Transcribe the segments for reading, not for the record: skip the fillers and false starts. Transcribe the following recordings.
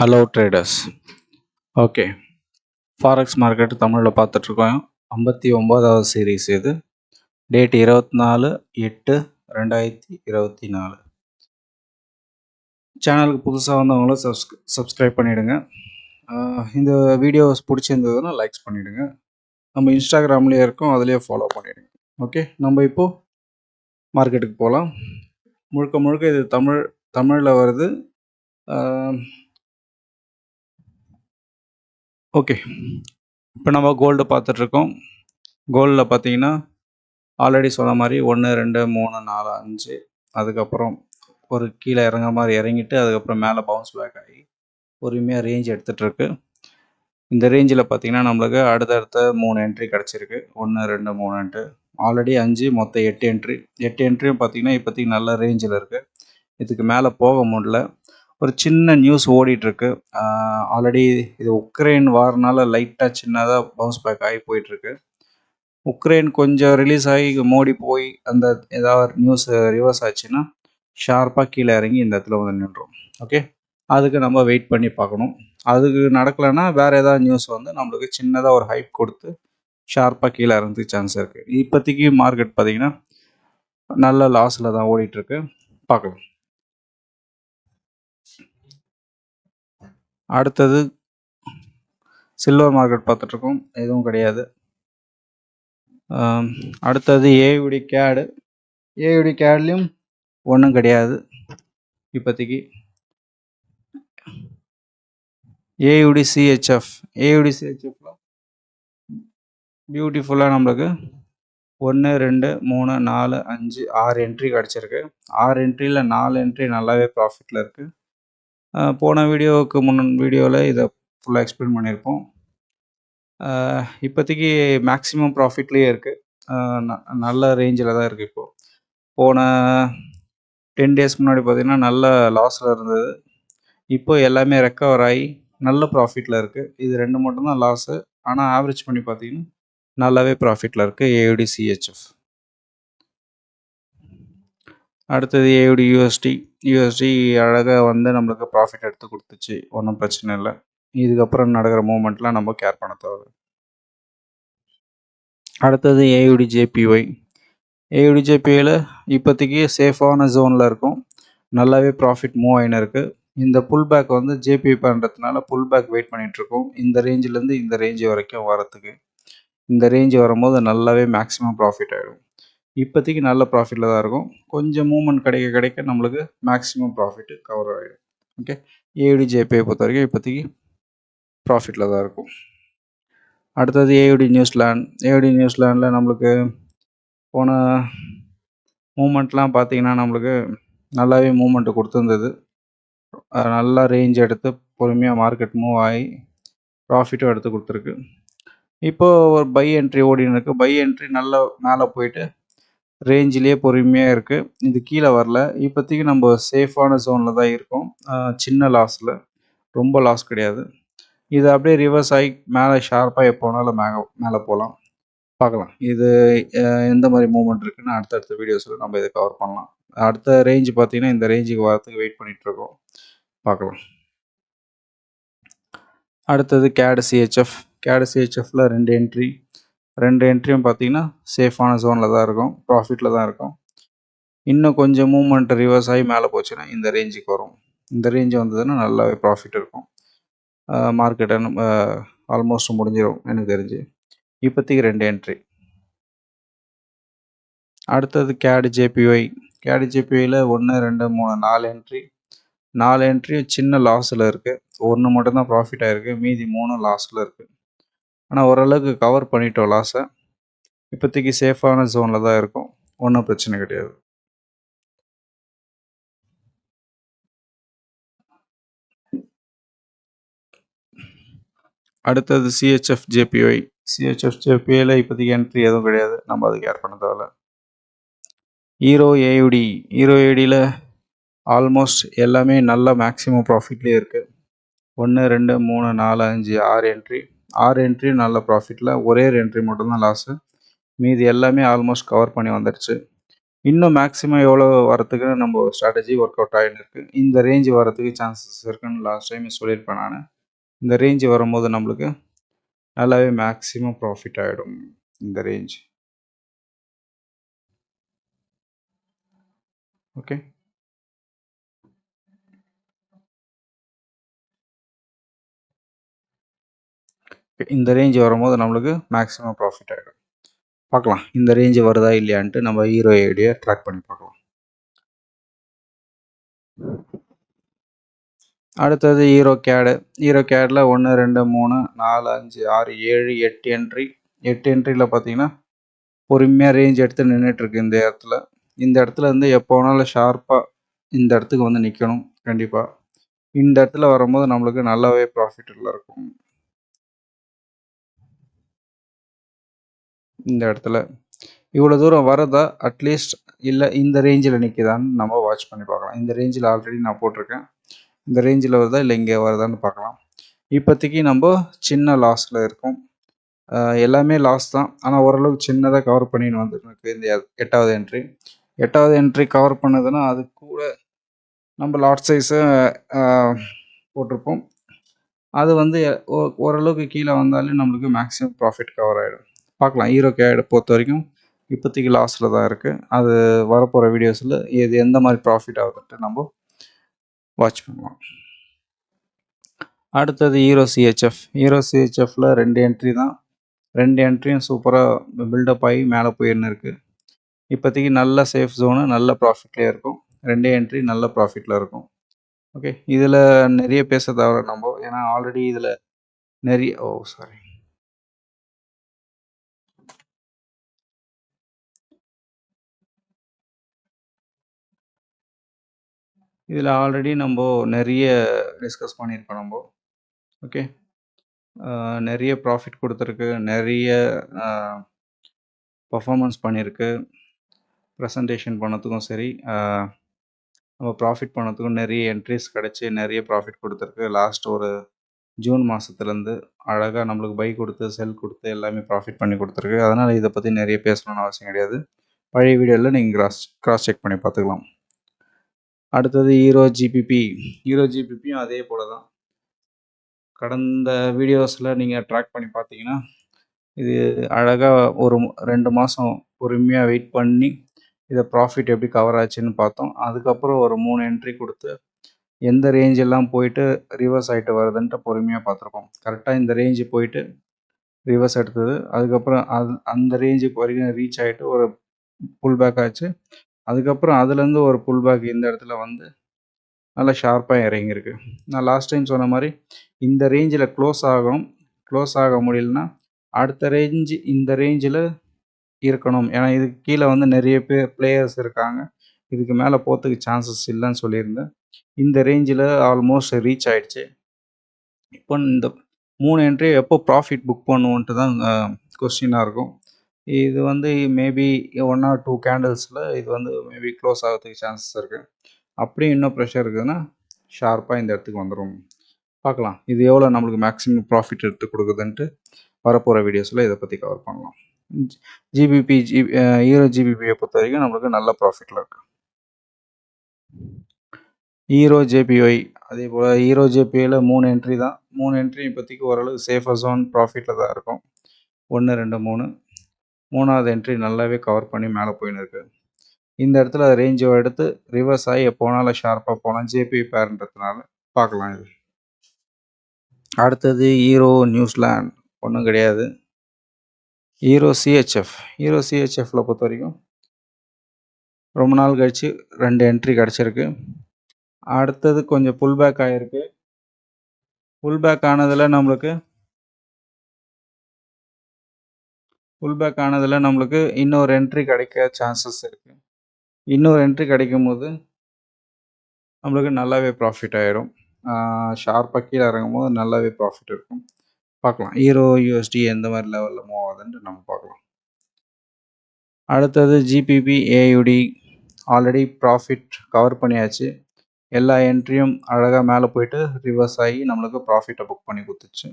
Hello traders. Okay, forex market தமிழில் பார்த்துட்ருக்கோம். 59வது series இது. டேட் 24/8/2024. சேனலுக்கு புதுசாக வந்தவங்களும் சப்ஸ்கிரைப் பண்ணிவிடுங்க. இந்த வீடியோஸ் பிடிச்சிருந்ததுன்னா லைக்ஸ் பண்ணிவிடுங்க. நம்ம இன்ஸ்டாகிராம்லேயே இருக்கோம், அதுலேயே ஃபாலோ பண்ணிவிடுங்க. ஓகே, நம்ம இப்போது மார்க்கெட்டுக்கு போகலாம். முழுக்க முழுக்க இது தமிழில் வருது. ஓகே, இப்போ நம்ம கோல்டு பார்த்துட்ருக்கோம். கோல்டில் பார்த்தீங்கன்னா ஆல்ரெடி சொன்ன மாதிரி 1 2 3 4 5, அதுக்கப்புறம் ஒரு கீழே இறங்குற மாதிரி இறங்கிட்டு அதுக்கப்புறம் மேலே பவுன்ஸ் பேக் ஆகி பொறுமையாக ரேஞ்ச் எடுத்துகிட்ருக்கு. இந்த ரேஞ்சில் பார்த்தீங்கன்னா நம்மளுக்கு அடுத்தடுத்த 3 என்ட்ரி கிடச்சிருக்கு. 1 2 3ன்ட்டு ஆல்ரெடி 5, மொத்தம் 8 என்ட்ரி. 8 என்ட்ரியும் பார்த்தீங்கன்னா இப்போதைக்கு நல்ல ரேஞ்சில் இருக்குது. இதுக்கு மேலே போக முடியல. ஒரு சின்ன நியூஸ் ஓடிட்டுருக்கு. ஆல்ரெடி இது உக்ரைன் வார்னால லைட்டாக சின்னதாக பவுன்ஸ் பேக் ஆகி போயிட்டுருக்கு. உக்ரைன் கொஞ்சம் ரிலீஸ் ஆகி மோடி போய் அந்த ஏதாவது நியூஸ் ரிவர்ஸ் ஆச்சுன்னா ஷார்ப்பாக கீழே இறங்கி இந்த இடத்துல வந்து நின்றோம். ஓகே, அதுக்கு நம்ம வெயிட் பண்ணி பார்க்கணும். அதுக்கு நடக்கலைன்னா வேறு ஏதாவது நியூஸ் வந்து நம்மளுக்கு சின்னதாக ஒரு ஹைப் கொடுத்து ஷார்ப்பாக கீழே இறங்கிறதுக்கு சான்ஸ் இருக்குது. இப்போதைக்கு மார்க்கெட் பார்த்திங்கன்னா நல்ல லாஸில் தான் ஓடிட்டுருக்கு. பார்க்கலாம். அடுத்தது சில்வர் மார்க்கெட் பார்த்துட்ருக்கோம், எதுவும் கிடையாது. அடுத்தது ஏயுடி கேடு. ஏயுடி கேட்லேயும் ஒன்றும் கிடையாது இப்போதைக்கு. ஏயுடி சிஹெச்எஃப். ஏயுடி சிஹெச்எஃப்ல பியூட்டிஃபுல்லாக நம்மளுக்கு 1 2 3 4 5 6 என்ட்ரி கிடச்சிருக்கு. 6 என்ட்ரியில் 4 என்ட்ரி நல்லாவே ப்ராஃபிட்டில் இருக்குது. போன வீடியோவுக்கு வீடியோவில் இதை ஃபுல்லாக எக்ஸ்பிளைன் பண்ணியிருப்போம். இப்போதைக்கு மேக்ஸிமம் ப்ராஃபிட்லேயே இருக்குது. நல்ல ரேஞ்சில் தான் இருக்குது. இப்போது போன 10 டேஸ் முன்னாடி பார்த்திங்கன்னா நல்ல லாஸில் இருந்தது. இப்போ எல்லாமே ரெக்கவர் ஆகி நல்ல ப்ராஃபிட்டில் இருக்குது. இது 2 மட்டும்தான் லாஸு. ஆனால் ஆவரேஜ் பண்ணி பார்த்தீங்கன்னா நல்லாவே ப்ராஃபிட்டில் இருக்குது ஏயுடி சிஹெச்எஃப். அடுத்தது ஏயுடி யூஎஸ்டி. யூஎஸ்டி அழகாக வந்து நம்மளுக்கு ப்ராஃபிட் எடுத்து கொடுத்துச்சு, ஒன்றும் பிரச்சனை இல்லை. இதுக்கப்புறம் நடக்கிற மூமெண்ட்லாம் நம்ம கேர் பண்ண தேவை. அடுத்தது ஏயுடி ஜேபிஒய். ஏயுடி ஜேபிஒயில் இப்போதைக்கு சேஃபான ஜோனில் இருக்கும். நல்லாவே ப்ராஃபிட் மூவ் ஆகின்னு இருக்குது. இந்த புல் பேக் வந்து ஜேபி பண்ணுறதுனால புல் பேக் வெயிட் பண்ணிகிட்ருக்கோம். இந்த ரேஞ்சிலேருந்து இந்த ரேஞ்சு வரைக்கும் வரத்துக்கு. இந்த ரேஞ்சு வரும்போது நல்லாவே மேக்ஸிமம் ப்ராஃபிட் ஆகிடும். இப்போதைக்கு நல்ல ப்ராஃபிட்டில் தான் இருக்கும். கொஞ்சம் மூவ்மெண்ட் கிடைக்க கிடைக்க நம்மளுக்கு மேக்ஸிமம் ப்ராஃபிட்டு கவர் ஆகிடும். ஓகே, ஏயுடி ஜேபியை பொறுத்த வரைக்கும் இப்போதைக்கு ப்ராஃபிட்டில் தான் இருக்கும். அடுத்தது ஏயுடி நியூசிலாண்ட். ஏயுடி நியூசிலாண்டில் நம்மளுக்கு போன மூமெண்ட்லாம் பார்த்திங்கன்னா நம்மளுக்கு நல்லாவே மூமெண்ட்டு கொடுத்துருந்தது. நல்லா ரேஞ்ச் எடுத்து பொறுமையாக மார்க்கெட் மூவ் ஆகி ப்ராஃபிட்டும் எடுத்து கொடுத்துருக்கு. இப்போது ஒரு பை என்ட்ரி ஓடின்னு இருக்குது. பை என்ட்ரி நல்லா மேலே போயிட்டு ரேஞ்சிலே பொறுமையாக இருக்குது. இது கீழே வரல. இப்போதைக்கு நம்ம சேஃபான ஜோனில் தான் இருக்கோம். சின்ன லாஸில், ரொம்ப லாஸ் கிடையாது. இது அப்படியே ரிவர்ஸ் ஆகி மேலே ஷார்ப்பாக எப்போ வேணாலும் மேலே போகலாம். பார்க்கலாம் இது எந்த மாதிரி மூவ்மெண்ட் இருக்குதுன்னு அடுத்தடுத்த வீடியோஸில் நம்ம இதை கவர் பண்ணலாம். அடுத்த ரேஞ்சு பார்த்திங்கன்னா இந்த ரேஞ்சுக்கு வரத்துக்கு வெயிட் பண்ணிகிட்ருக்கோம். பார்க்கலாம். அடுத்தது கேடு சிஹெச்எஃப். கேடு சிஹெச்எஃப்பில் 2 என்ட்ரி. 2 என்ட்ரியும் பார்த்திங்கன்னா சேஃபான ஜோனில் தான் இருக்கும், ப்ராஃபிட்டில் தான் இருக்கும். இன்னும் கொஞ்சம் மூவ்மெண்ட் ரிவர்ஸ் ஆகி மேலே போச்சுன்னா இந்த ரேஞ்சுக்கு வரும். இந்த ரேஞ்சு வந்ததுன்னா நல்லாவே ப்ராஃபிட் இருக்கும். மார்க்கெட்டை ஆல்மோஸ்ட் முடிஞ்சிடும் எனக்கு தெரிஞ்சு. இப்போதைக்கு 2 என்ட்ரி. அடுத்தது கேடு ஜேபிஒய். கேடு ஜேபிஒயில் 1 2 3 4 என்ட்ரி. 4 என்ட்ரியும் சின்ன லாஸில் இருக்குது. 1 மட்டும்தான் ப்ராஃபிட் ஆகிருக்கு, மீதி 3 லாஸில் இருக்குது. ஆனால் ஓரளவுக்கு கவர் பண்ணிட்டோம் லாஸை. இப்போதைக்கு சேஃபான ஜோனில் தான் இருக்கும், ஒன்றும் பிரச்சனை கிடையாது. அடுத்தது சிஹெச்எஃப் ஜேபிஒய். சிஹெச்எஃப் ஜேபிஒயில் இப்போதைக்கு என்ட்ரி எதுவும் கிடையாது, நம்ம அது கேர் பண்ண தேவையில்ல. ஹீரோ ஏயுடி. ஹீரோ ஏடியில் ஆல்மோஸ்ட் எல்லாமே நல்ல மேக்ஸிமம் ப்ராஃபிட்லேயே இருக்குது. 1 2 3 4 5 6 என்ட்ரி. 6 என்ட்ரி நல்ல ப்ராஃபிட்டில். ஒரே ஒரு என்ட்ரி மட்டும்தான் லாஸு, மீதி எல்லாமே ஆல்மோஸ்ட் கவர் பண்ணி வந்துடுச்சு. இன்னும் மேக்ஸிமம் எவ்வளோ வரத்துக்கு நம்ம ஸ்ட்ராட்டஜி ஒர்க் அவுட் ஆகிட்டு இருக்கு. இந்த ரேஞ்ச் வரதுக்கு சான்சஸ் இருக்குன்னு லாஸ்ட் டைம் சொல்லியிருப்பேன் நான். இந்த ரேஞ்ச் வரும்போது நம்மளுக்கு நல்லாவே மேக்ஸிமம் ப்ராஃபிட் ஆகிடும் இந்த ரேஞ்ச். ஓகே, இந்த ரேஞ்ச் வரும்போது நம்மளுக்கு மேக்ஸிமம் ப்ராஃபிட் ஆகிடும். பார்க்கலாம் இந்த ரேஞ்ச் வருதா இல்லையான்ட்டு நம்ம ஹீரோ ஐடியை ட்ராக் பண்ணி பார்க்கலாம். அடுத்தது ஹீரோ கேடு. Hero கேடில் 1 2 3 4 5 6 7 8 entry. 8 என்ட்ரியில் பார்த்தீங்கன்னா பொறுமையாக ரேஞ்ச் எடுத்து நின்றுட்டுருக்கு இந்த இடத்துல. இந்த இடத்துல இருந்து எப்போ வேணாலும் ஷார்ப்பாக இந்த இடத்துக்கு வந்து நிற்கணும் கண்டிப்பாக. இந்த இடத்துல வரும்போது நம்மளுக்கு நல்லாவே ப்ராஃபிட்டில் இருக்கும். இந்த இடத்துல இவ்வளோ தூரம் வரதா அட்லீஸ்ட் இல்லை இந்த ரேஞ்சில் நிற்கிதான்னு நம்ம வாட்ச் பண்ணி பார்க்கலாம். இந்த ரேஞ்சில் ஆல்ரெடி நான் போட்டிருக்கேன். இந்த ரேஞ்சில் வருதா இல்லை இங்கே வருதான்னு பார்க்கலாம். இப்போதைக்கு நம்ம சின்ன லாஸில் இருக்கோம். எல்லாமே லாஸ் தான். ஆனால் ஓரளவுக்கு சின்னதாக கவர் பண்ணின்னு வந்துருக்கு இந்த 8வது என்ட்ரி. 8வது என்ட்ரி கவர் பண்ணதுன்னா அது கூட நம்ம லாட் சைஸை போட்டிருப்போம். அது வந்து ஓரளவுக்கு கீழே வந்தாலே நம்மளுக்கு மேக்ஸிமம் ப்ராஃபிட் கவர் ஆகிடும். பார்க்கலாம். ஹீரோ கேடை பொறுத்த வரைக்கும் இப்போதைக்கு லாஸில் தான் இருக்குது. அது வரப்போகிற வீடியோஸில் இது எந்த மாதிரி ப்ராஃபிட் ஆகுதுன்ட்டு நம்ம வாட்ச் பண்ணலாம். அடுத்தது ஹீரோ சிஹெச்எஃப். ஹீரோ சிஹெச்எஃப்பில் 2 என்ட்ரி தான். 2 என்ட்ரியும் சூப்பராக பில்டப் ஆகி மேலே போயின்னு இருக்குது. இப்போதைக்கு நல்ல சேஃப் ஜோனு, நல்ல ப்ராஃபிட்லேயே இருக்கும். 2 என்ட்ரி நல்ல ப்ராஃபிட்டில் இருக்கும். ஓகே, இதில் நிறைய பேச தவிர நம்ம, ஏன்னா ஆல்ரெடி இதில் நிறைய இதில் ஆல்ரெடி நம்ம நிறைய டிஸ்கஸ் பண்ணியிருக்கோம் நம்ம. ஓகே, நிறைய ப்ராஃபிட் கொடுத்துருக்கு, நிறைய பர்ஃபார்மன்ஸ் பண்ணியிருக்கு. ப்ரெசன்டேஷன் பண்ணதுக்கும் சரி, நம்ம ப்ராஃபிட் பண்ணதுக்கும் நிறைய என்ட்ரிஸ் கிடச்சி நிறைய ப்ராஃபிட் கொடுத்துருக்கு. லாஸ்ட் ஒரு ஜூன் மாதத்துலேருந்து அழகாக நம்மளுக்கு பை கொடுத்து செல் கொடுத்து எல்லாமே ப்ராஃபிட் பண்ணி கொடுத்துருக்கு. அதனால் இதை பற்றி நிறைய பேசணும்னு அவசியம் கிடையாது. பழைய வீடியோவில் நீங்கள் கிராஸ் செக் பண்ணி பார்த்துக்கலாம். அடுத்தது ஹீரோ ஜிபிபி. ஹீரோ ஜிபிபியும் அதே போல் தான். கடந்த வீடியோஸில் நீங்கள் ட்ராக் பண்ணி பார்த்தீங்கன்னா இது அழகாக ஒரு 2 மாதம் பொறுமையாக வெயிட் பண்ணி இதை ப்ராஃபிட் எப்படி கவர் ஆச்சுன்னு பார்த்தோம். அதுக்கப்புறம் ஒரு 3 என்ட்ரி கொடுத்து எந்த ரேஞ்செல்லாம் போயிட்டு ரிவர்ஸ் ஆகிட்டு வருதுன்ட்டு பொறுமையாக பார்த்துருக்கோம். கரெக்டாக இந்த ரேஞ்சு போயிட்டு ரிவர்ஸ் எடுத்தது. அதுக்கப்புறம் அந்த ரேஞ்சுக்கு வரைக்கும் ரீச் ஆகிட்டு ஒரு புல் பேக் ஆச்சு. அதுக்கப்புறம் அதுலேருந்து ஒரு புல் பேக் இந்த இடத்துல வந்து நல்லா ஷார்ப்பாக இறங்கியிருக்கு. நான் லாஸ்ட் டைம் சொன்ன மாதிரி இந்த ரேஞ்சில் க்ளோஸ் ஆக முடியலன்னா அடுத்த ரேஞ்சு இந்த ரேஞ்சில் இருக்கணும். ஏன்னா இதுக்கு கீழே வந்து நிறைய பிளேயர்ஸ் இருக்காங்க. இதுக்கு மேலே போகிறதுக்கு சான்சஸ் இல்லைன்னு சொல்லியிருந்தேன். இந்த ரேஞ்சில் ஆல்மோஸ்ட் ரீச் ஆகிடுச்சு. இப்போ இந்த 3 என்ட்ரி எப்போ ப்ராஃபிட் புக் பண்ணுவோன்ட்டு தான் கொஸ்டினாக இருக்கும். இது வந்து மேபி 1 or 2 கேண்டில்ஸில் இது வந்து மேபி க்ளோஸ் ஆகிறதுக்கு சான்சஸ் இருக்குது. அப்படியும் இன்னும் ப்ரெஷர் இருக்குதுன்னா ஷார்ப்பாக இந்த இடத்துக்கு வந்துடும். பார்க்கலாம் இது எவ்வளோ நம்மளுக்கு மேக்ஸிமம் ப்ராஃபிட் எடுத்து கொடுக்குதுன்ட்டு வரப்போகிற வீடியோஸில் இதை பற்றி கவர் பண்ணலாம். ஹீரோ ஜிபிபியை பொறுத்த வரைக்கும் நம்மளுக்கு நல்ல ப்ராஃபிட்டில் இருக்குது. ஹீரோ ஜேபிஒய் அதே போல். ஹீரோ ஜேபிஒயில் 3 என்ட்ரி தான். 3 என்ட்ரி இப்போதைக்கு ஓரளவு சேஃபர் ஜோன் ப்ராஃபிட்டில் தான் இருக்கும். 1 2 3. 3வது என்ட்ரி நல்லாவே கவர் பண்ணி மேலே போயின்னு இருக்குது. இந்த இடத்துல ரேஞ்சோ எடுத்து ரிவர்ஸ் ஆகி எப்போ போனாலும் ஷார்ப்பாக போனால் ஜேபி பேருன்றதுனால பார்க்கலாம். இது அடுத்தது ஹீரோ நியூசிலாண்ட். ஒன்றும் கிடையாது. Hero CHF. ஹீரோ சிஹெச்எஃப்பில் பொறுத்த வரைக்கும் ரொம்ப நாள் கழிச்சு 2 என்ட்ரி கிடச்சிருக்கு. அடுத்தது கொஞ்சம் புல் பேக் ஆகிருக்கு. புல் பேக் ஆனதில் நம்மளுக்கு இன்னொரு என்ட்ரி கிடைக்க சான்சஸ் இருக்குது. இன்னொரு என்ட்ரி கிடைக்கும் போது நம்மளுக்கு நல்லாவே ப்ராஃபிட் ஆகிடும். ஷார்ப்பாக கீழே இறங்கும் போது நல்லாவே ப்ராஃபிட் இருக்கும். பார்க்கலாம் ஹீரோ யூஎஸ்டி எந்த மாதிரி லெவலில் மூவ் ஆகுதுன்ட்டு நம்ம பார்க்கலாம். அடுத்தது ஜிபிபி ஏயுடி. ஆல்ரெடி ப்ராஃபிட் கவர் பண்ணியாச்சு. எல்லா என்ட்ரியும் அழகாக மேலே போயிட்டு ரிவர்ஸ் ஆகி நம்மளுக்கு ப்ராஃபிட்டை புக் பண்ணி கொடுத்துச்சு.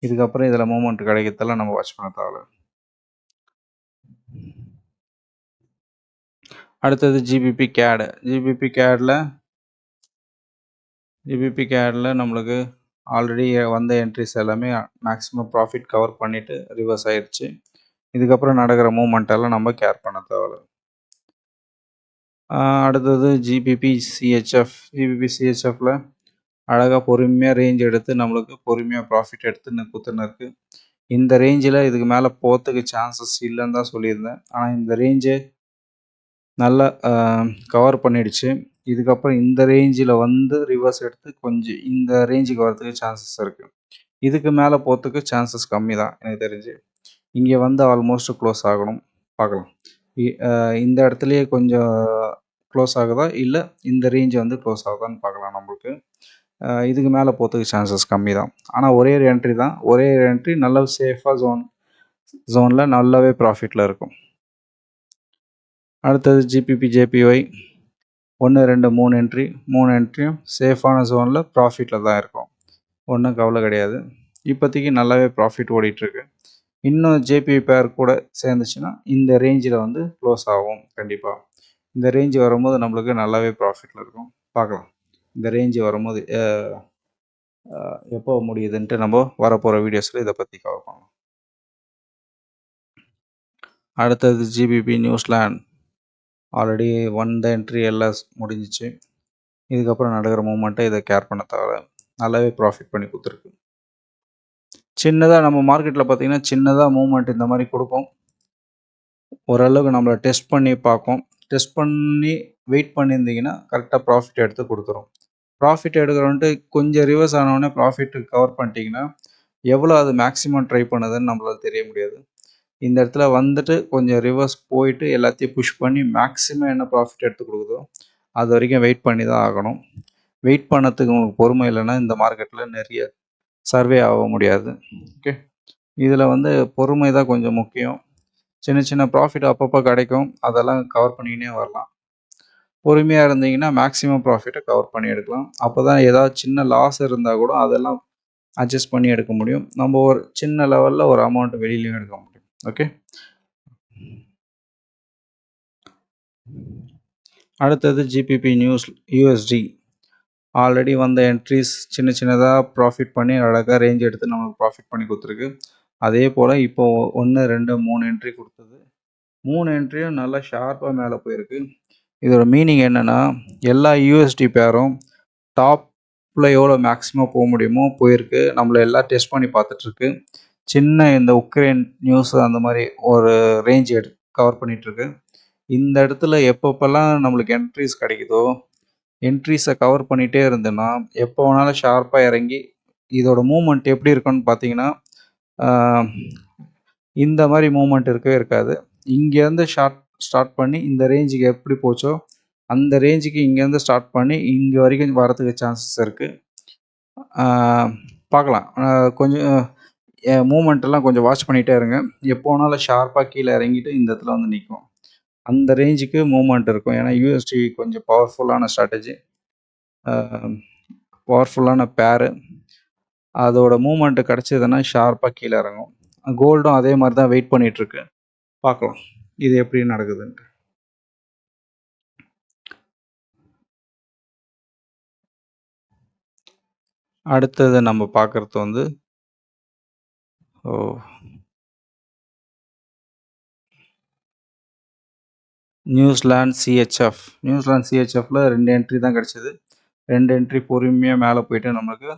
இதுக்கப்புறம் இதில் மூமெண்ட் கிடைக்கிறதெல்லாம் நம்ம வாட்ச் பண்ண தேவை. அடுத்தது ஜிபிபி கேடு. ஜிபிபி கேடில் நம்மளுக்கு ஆல்ரெடி வந்த என்ட்ரிஸ் எல்லாமே மேக்ஸிமம் ப்ராஃபிட் கவர் பண்ணிவிட்டு ரிவர்ஸ் ஆயிடுச்சு. இதுக்கப்புறம் நடக்கிற மூமெண்ட்டெல்லாம் நம்ம கேர் பண்ண தேவையில்ல. அடுத்தது ஜிபிபி சிஹெச்எஃப்பில் அழகாக பொறுமையாக ரேஞ்ச் எடுத்து நம்மளுக்கு பொறுமையாக ப்ராஃபிட் எடுத்து குத்துன்னு இருக்குது. இந்த ரேஞ்சில் இதுக்கு மேலே போகிறதுக்கு சான்சஸ் இல்லைன்னு தான் சொல்லியிருந்தேன். ஆனால் இந்த ரேஞ்சு நல்லா கவர் பண்ணிடுச்சு. இதுக்கப்புறம் இந்த ரேஞ்சில் வந்து ரிவர்ஸ் எடுத்து கொஞ்சம் இந்த ரேஞ்சுக்கு வரதுக்கு சான்சஸ் இருக்குது. இதுக்கு மேலே போகிறதுக்கு சான்சஸ் கம்மி தான் எனக்கு தெரிஞ்சு. இங்கே வந்து ஆல்மோஸ்ட் க்ளோஸ் ஆகணும், பார்க்கலாம். இந்த இடத்துலையே கொஞ்சம் க்ளோஸ் ஆகுதா, இல்லை இந்த ரேஞ்சு வந்து க்ளோஸ் ஆகுதான்னு பார்க்கலாம் நம்மளுக்கு. இதுக்கு மேலே போகிறதுக்கு சான்சஸ் கம்மி தான். ஆனால் ஒரே ஒரு என்ட்ரி தான், ஒரே ஒரு என்ட்ரி நல்ல சேஃபாக ஜோனில் நல்லாவே ப்ராஃபிட்டில் இருக்கும். அடுத்தது ஜிபிபி ஜேபிஒய் 1 2 3 என்ட்ரி, 3 என்ட்ரியும் சேஃபான ஜோனில் ப்ராஃபிட்டில் தான் இருக்கும். ஒன்றும் கவலை கிடையாது. இப்போதைக்கு நல்லாவே ப்ராஃபிட் ஓடிட்டுருக்கு. இன்னும் ஜேபிஒய் பேர் கூட சேர்ந்துச்சுன்னா இந்த ரேஞ்சில் வந்து க்ளோஸ் ஆகும் கண்டிப்பாக. இந்த ரேஞ்சு வரும்போது நம்மளுக்கு நல்லாவே ப்ராஃபிட்டில் இருக்கும், பார்க்கலாம். இந்த ரேஞ்சு வரும்போது எப்போ முடியுதுன்ட்டு நம்ம வரப்போகிற வீடியோஸில் இதை பற்றி கவர் பண்ணலாம். அடுத்தது ஜிபிபி நியூசிலாண்ட். ஆல்ரெடி வந்த என்ட்ரி எல்லாம் முடிஞ்சிச்சு. இதுக்கப்புறம் நடக்கிற மூமெண்ட்டை இதை கேர் பண்ண தவிர நல்லாவே ப்ராஃபிட் பண்ணி கொடுத்துருக்கு. சின்னதாக நம்ம மார்க்கெட்டில் பார்த்திங்கன்னா சின்னதாக மூமெண்ட் இந்த மாதிரி கொடுக்கும். ஓரளவுக்கு நம்மளை டெஸ்ட் பண்ணி பார்க்கும். டெஸ்ட் பண்ணி வெயிட் பண்ணியிருந்தீங்கன்னா கரெக்டாக ப்ராஃபிட் எடுத்து கொடுத்துரும். ப்ராஃபிட் எடுக்கிறோன்ட்டு கொஞ்சம் ரிவர்ஸ் ஆனவுடனே ப்ராஃபிட் கவர் பண்ணிட்டீங்கன்னா எவ்வளோ அது மேக்ஸிமம் ட்ரை பண்ணுதுன்னு நம்மளால் தெரிய முடியாது. இந்த இடத்துல வந்துட்டு கொஞ்சம் ரிவர்ஸ் போயிட்டு எல்லாத்தையும் புஷ் பண்ணி மேக்ஸிமம் என்ன ப்ராஃபிட் எடுத்து கொடுக்குதோ அது வரைக்கும் வெயிட் பண்ணி தான் ஆகணும். வெயிட் பண்ணதுக்கு உங்களுக்கு பொறுமை இல்லைன்னா இந்த மார்க்கெட்டில் நிறைய சர்வே ஆக முடியாது. ஓகே, இதில் வந்து பொறுமை தான் கொஞ்சம் முக்கியம். சின்ன சின்ன ப்ராஃபிட் அப்பப்போ கிடைக்கும், அதெல்லாம் கவர் பண்ணிக்கினே வரலாம். பொறுமையாக இருந்தீங்கன்னா மேக்ஸிமம் ப்ராஃபிட்டை கவர் பண்ணி எடுக்கலாம். அப்போ தான் ஏதாவது சின்ன லாஸ் இருந்தால் கூட அதெல்லாம் அட்ஜஸ்ட் பண்ணி எடுக்க முடியும். நம்ம ஒரு சின்ன லெவலில் ஒரு அமௌண்ட் வெளியிலையும் எடுக்க முடியும். ஓகே, அடுத்தது ஜிபிபி யூஎஸ்டி. ஆல்ரெடி வந்த என்ட்ரிஸ் சின்ன சின்னதாக ப்ராஃபிட் பண்ணி அழகாக ரேஞ்ச் எடுத்து நம்மளுக்கு ப்ராஃபிட் பண்ணி கொடுத்துருக்கு. அதே போல் இப்போது 1 2 3 என்ட்ரி கொடுத்தது. 3 என்ட்ரியும் நல்லா ஷார்ப்பாக மேலே போயிருக்கு. இதோட மீனிங் என்னென்னா எல்லா யூஎஸ்டி பேரும் டாப்பில் எவ்வளோ மேக்ஸிமம் போக முடியுமோ போயிருக்கு. நம்மளை எல்லாம் டெஸ்ட் பண்ணி பார்த்துட்ருக்கு. சின்ன இந்த உக்ரைன் நியூஸ் அந்த மாதிரி ஒரு ரேஞ்ச் கவர் பண்ணிகிட்ருக்கு. இந்த இடத்துல எப்பப்பெல்லாம் நம்மளுக்கு என்ட்ரிஸ் கிடைக்குதோ என்ட்ரிஸை கவர் பண்ணிகிட்டே இருந்தேன்னா எப்போ வேணாலும் ஷார்ப்பாக இறங்கி இதோட மூமெண்ட் எப்படி இருக்குன்னு பார்த்தீங்கன்னா இந்த மாதிரி மூமெண்ட் இருக்கவே இருக்காது. இங்கேருந்து ஸ்டார்ட் பண்ணி இந்த ரேஞ்சுக்கு எப்படி போச்சோ அந்த ரேஞ்சுக்கு இங்கேருந்து ஸ்டார்ட் பண்ணி இங்கே வரைக்கும் வரதுக்கு சான்சஸ் இருக்குது. பார்க்கலாம். கொஞ்சம் மூமெண்ட்டெல்லாம் கொஞ்சம் வாட்ச் பண்ணிகிட்டே இருங்க. எப்போ வேணாலும் ஷார்ப்பாக கீழே இறங்கிட்டு இந்த இடத்துல வந்து நிற்கும். அந்த ரேஞ்சுக்கு மூமெண்ட் இருக்கும். ஏன்னா யூஎஸ்டி கொஞ்சம் பவர்ஃபுல்லான ஸ்ட்ராட்டஜி, பவர்ஃபுல்லான பேரு. அதோட மூமெண்ட்டு கிடச்சிதுன்னா ஷார்ப்பாக கீழே இறங்கும். கோல்டும் அதே மாதிரி தான் வெயிட் பண்ணிகிட்ருக்கு. பார்க்கலாம் இது எப்படி நடக்குதுன்ட்டு. அடுத்தது நம்ம பார்க்குறது வந்து நியூசிலாண்ட் சிஹெச்எஃப்பில் 2 என்ட்ரி தான் கிடச்சிது. 2 என்ட்ரி பொறுமையாக மேலே போயிட்டு நம்மளுக்கு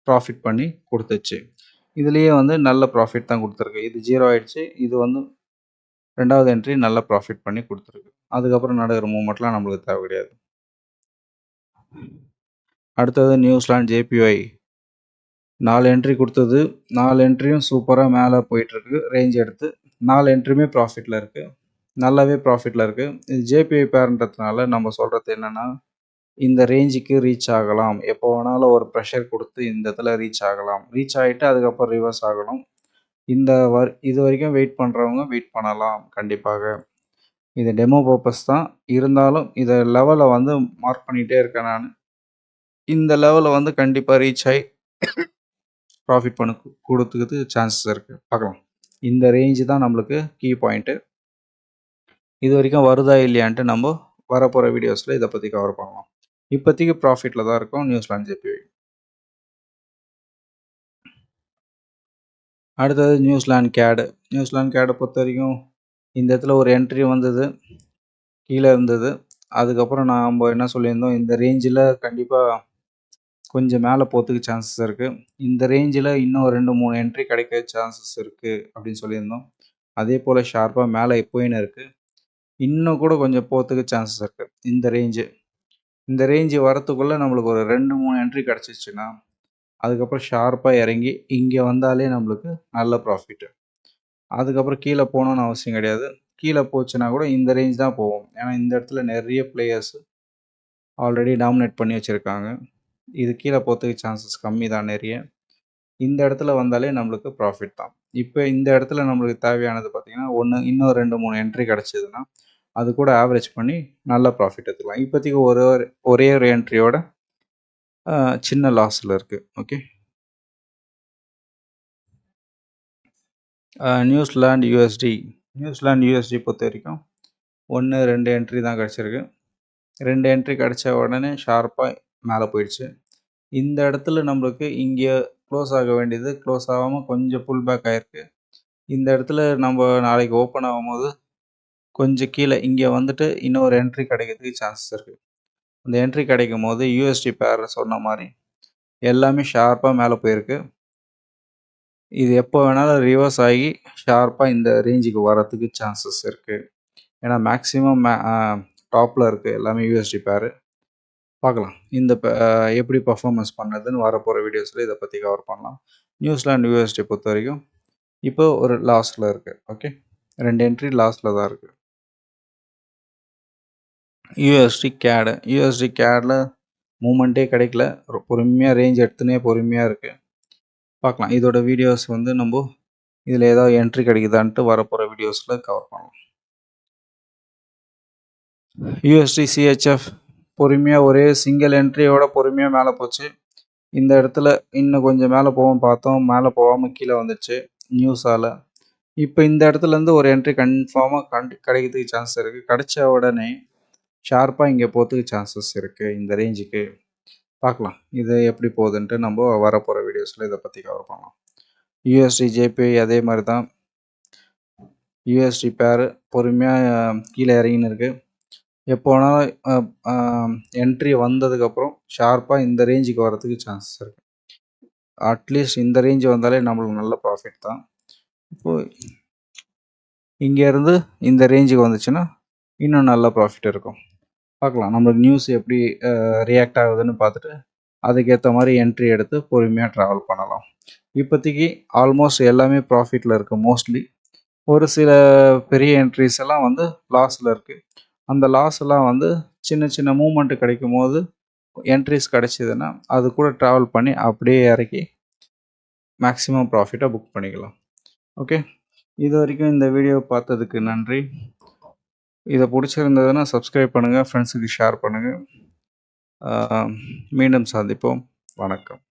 ப்ராஃபிட் பண்ணி கொடுத்துச்சு. இதுலேயே வந்து நல்ல ப்ராஃபிட் தான் கொடுத்துருக்கு. இது 0 ஆகிடுச்சு. இது வந்து 2வது என்ட்ரி நல்ல ப்ராஃபிட் பண்ணி கொடுத்துருக்கு. அதுக்கப்புறம் நடக்கிற மூமெண்ட்லாம் நம்மளுக்கு தேவை கிடையாது. அடுத்தது நியூசிலாண்ட் ஜேபிஒய் 4 என்ட்ரி கொடுத்தது. 4 என்ட்ரியும் சூப்பராக மேலே போயிட்டுருக்கு ரேஞ்ச் எடுத்து. 4 என்ட்ரியுமே ப்ராஃபிட்டில் இருக்குது, நல்லாவே ப்ராஃபிட்டில் இருக்குது. இது ஜேபிஒய் பேருன்றதுனால நம்ம சொல்கிறது என்னென்னா இந்த ரேஞ்சுக்கு ரீச் ஆகலாம். எப்போ வேணாலும் ஒரு ப்ரெஷர் கொடுத்து இந்த இடத்துல ரீச் ஆகலாம். ரீச் ஆகிட்டு அதுக்கப்புறம் ரிவர்ஸ் ஆகணும். இது வரைக்கும் வெயிட் பண்ணுறவங்க வெயிட் பண்ணலாம் கண்டிப்பாக. இது டெமோ பர்பஸ் தான். இருந்தாலும் இதை லெவலை வந்து மார்க் பண்ணிகிட்டே இருக்கேன் நான். இந்த லெவலில் வந்து கண்டிப்பாக ரீச் ஆகி ப்ராஃபிட் பண்ண கொடுத்துக்கிறதுக்கு சான்சஸ் இருக்குது. பார்க்கலாம். இந்த ரேஞ்சு தான் நம்மளுக்கு கீ பாயிண்ட்டு. இது வரைக்கும் வருதா இல்லையான்ட்டு நம்ம வரப்போகிற வீடியோஸில் இதை பற்றி கவர் பண்ணலாம். இப்போதைக்கு ப்ராஃபிட்டில் தான் இருக்கும் நியூசிலாந்து ஜேபிஒய். அடுத்தது நியூசிலாந்து கேடு. நியூசிலாந்து கேடை பொறுத்த வரைக்கும் இந்த இடத்துல ஒரு என்ட்ரி வந்தது, கீழே இருந்தது. அதுக்கப்புறம் நாம் என்ன சொல்லியிருந்தோம், இந்த ரேஞ்சில் கண்டிப்பாக கொஞ்சம் மேலே போகிறதுக்கு சான்சஸ் இருக்குது. இந்த ரேஞ்சில் இன்னும் 2-3 என்ட்ரி கிடைக்க சான்சஸ் இருக்குது அப்படின்னு சொல்லியிருந்தோம். அதே போல் ஷார்ப்பாக மேலே போயின்னு இருக்குது. இன்னும் கூட கொஞ்சம் போகிறதுக்கு சான்சஸ் இருக்குது. இந்த ரேஞ்சு வரத்துக்குள்ளே நம்மளுக்கு ஒரு 2-3 என்ட்ரி கிடச்சிச்சின்னா அதுக்கப்புறம் ஷார்ப்பாக இறங்கி இங்கே வந்தாலே நம்மளுக்கு நல்ல ப்ராஃபிட்டு. அதுக்கப்புறம் கீழே போகணுன்னு அவசியம் கிடையாது. கீழே போச்சுன்னா கூட இந்த ரேஞ்ச் தான் போகும். ஏன்னா இந்த இடத்துல நிறைய பிளேயர்ஸ் ஆல்ரெடி டாமினேட் பண்ணி வச்சுருக்காங்க. இது கீழே போகிறதுக்கு சான்சஸ் கம்மி தான் நிறைய. இந்த இடத்துல வந்தாலே நம்மளுக்கு ப்ராஃபிட் தான். இப்போ இந்த இடத்துல நம்மளுக்கு தேவையானது பார்த்திங்கன்னா இன்னும் 2-3 என்ட்ரி கிடச்சிதுன்னா அது கூட ஆவரேஜ் பண்ணி நல்ல ப்ராஃபிட் எடுத்துக்கலாம். இப்போதைக்கு ஒரே ஒரு என்ட்ரியோட சின்ன லாஸில் இருக்குது. ஓகே, நியூசிலாந்து யூஎஸ்டி பொறுத்த வரைக்கும் 1-2 என்ட்ரி தான் கிடச்சிருக்கு. 2 என்ட்ரி கிடச்ச உடனே ஷார்ப்பாக மேலே போயிடுச்சு. இந்த இடத்துல நம்மளுக்கு இங்கே க்ளோஸ் ஆக வேண்டியது க்ளோஸ் ஆகாமல் கொஞ்சம் புல் பேக் ஆகிருக்கு. இந்த இடத்துல நம்ம நாளைக்கு ஓப்பன் ஆகும்போது கொஞ்சம் கீழே இங்கே வந்துட்டு இன்னொரு என்ட்ரி கிடைக்கிறதுக்கு சான்சஸ் இருக்குது. அந்த என்ட்ரி கிடைக்கும் போது யூஎஸ்டி பேர் சொன்ன மாதிரி எல்லாமே ஷார்ப்பாக மேலே போயிருக்கு. இது எப்போ வேணாலும் ரிவர்ஸ் ஆகி ஷார்ப்பாக இந்த ரேஞ்சுக்கு வரத்துக்கு சான்சஸ் இருக்குது. ஏன்னா மேக்ஸிமம் டாப்பில் இருக்குது எல்லாமே யூஎஸ்டி பேரு. பார்க்கலாம் இந்த எப்படி பர்ஃபார்மன்ஸ் பண்ணுறதுன்னு வரப்போகிற வீடியோஸில் இதை பற்றி கவர் பண்ணலாம். நியூசிலாந்து யூஎஸ்டி பொறுத்த வரைக்கும் இப்போ ஒரு லாஸில் இருக்குது. ஓகே, 2 என்ட்ரி லாஸில் தான் இருக்குது. யூஎஸ்டி கேடில் மூமெண்ட்டே கிடைக்கல. பொறுமையாக ரேஞ்ச் எடுத்துனே பொறுமையாக இருக்குது. பார்க்கலாம் இதோட வீடியோஸ் நம்ம இதில் ஏதாவது என்ட்ரி கிடைக்குதான்ட்டு வரப்போகிற வீடியோஸில் கவர் பண்ணலாம். யூஎஸ்டி சிஹெச்எஃப் பொறுமையாக ஒரே சிங்கிள் என்ட்ரியோட பொறுமையாக மேலே போச்சு. இந்த இடத்துல இன்னும் கொஞ்சம் மேலே போவோம் பார்த்தோம், மேலே போகாமல் கீழே வந்துச்சு நியூஸால். இப்போ இந்த இடத்துலேருந்து ஒரு என்ட்ரி கன்ஃபார்மாக கிடைக்கிறதுக்கு சான்ஸ் இருக்குது. கிடைச்ச உடனே ஷார்ப்பாக இங்கே போகிறதுக்கு சான்சஸ் இருக்குது இந்த ரேஞ்சுக்கு. பார்க்கலாம் இது எப்படி போகுதுன்ட்டு நம்ம வரப்போகிற வீடியோஸில் இதை பற்றி கவர் பண்ணலாம். யூஎஸ்டி ஜேபிஒய் அதே மாதிரி தான். யூஎஸ்டி பேர் பொறுமையாக கீழே இறங்கின்னு இருக்குது. எப்போ வேணாலும் என்ட்ரி வந்ததுக்கப்புறம் ஷார்ப்பாக இந்த ரேஞ்சுக்கு வரதுக்கு சான்சஸ் இருக்குது. அட்லீஸ்ட் இந்த ரேஞ்சு வந்தாலே நம்மளுக்கு நல்ல ப்ராஃபிட் தான். இப்போது இங்கேருந்து இந்த ரேஞ்சுக்கு வந்துச்சுன்னா இன்னும் நல்ல ப்ராஃபிட் இருக்கும். பார்க்கலாம் நம்மளுக்கு நியூஸ் எப்படி ரியாக்ட் ஆகுதுன்னு பார்த்துட்டு அதுக்கேற்ற மாதிரி என்ட்ரி எடுத்து பொறுமையாக ட்ராவல் பண்ணலாம். இப்போதைக்கு ஆல்மோஸ்ட் எல்லாமே ப்ராஃபிட்டில் இருக்குது. மோஸ்ட்லி ஒரு சில பெரிய என்ட்ரிஸ் எல்லாம் லாஸில் இருக்குது. அந்த லாஸ் எல்லாம் சின்ன சின்ன மூமெண்ட்டு கிடைக்கும் போது என்ட்ரிஸ் கிடைச்சிதுன்னா அது கூட ட்ராவல் பண்ணி அப்படியே இறக்கி மேக்ஸிமம் ப்ராஃபிட்டாக புக் பண்ணிக்கலாம். ஓகே, இது வரைக்கும் இந்த வீடியோ பார்த்ததுக்கு நன்றி. இதை பிடிச்சிருந்ததுன்னா சப்ஸ்கிரைப் பண்ணுங்கள், ஃப்ரெண்ட்ஸுக்கு ஷேர் பண்ணுங்கள். மீண்டும் சந்திப்போம். வணக்கம்.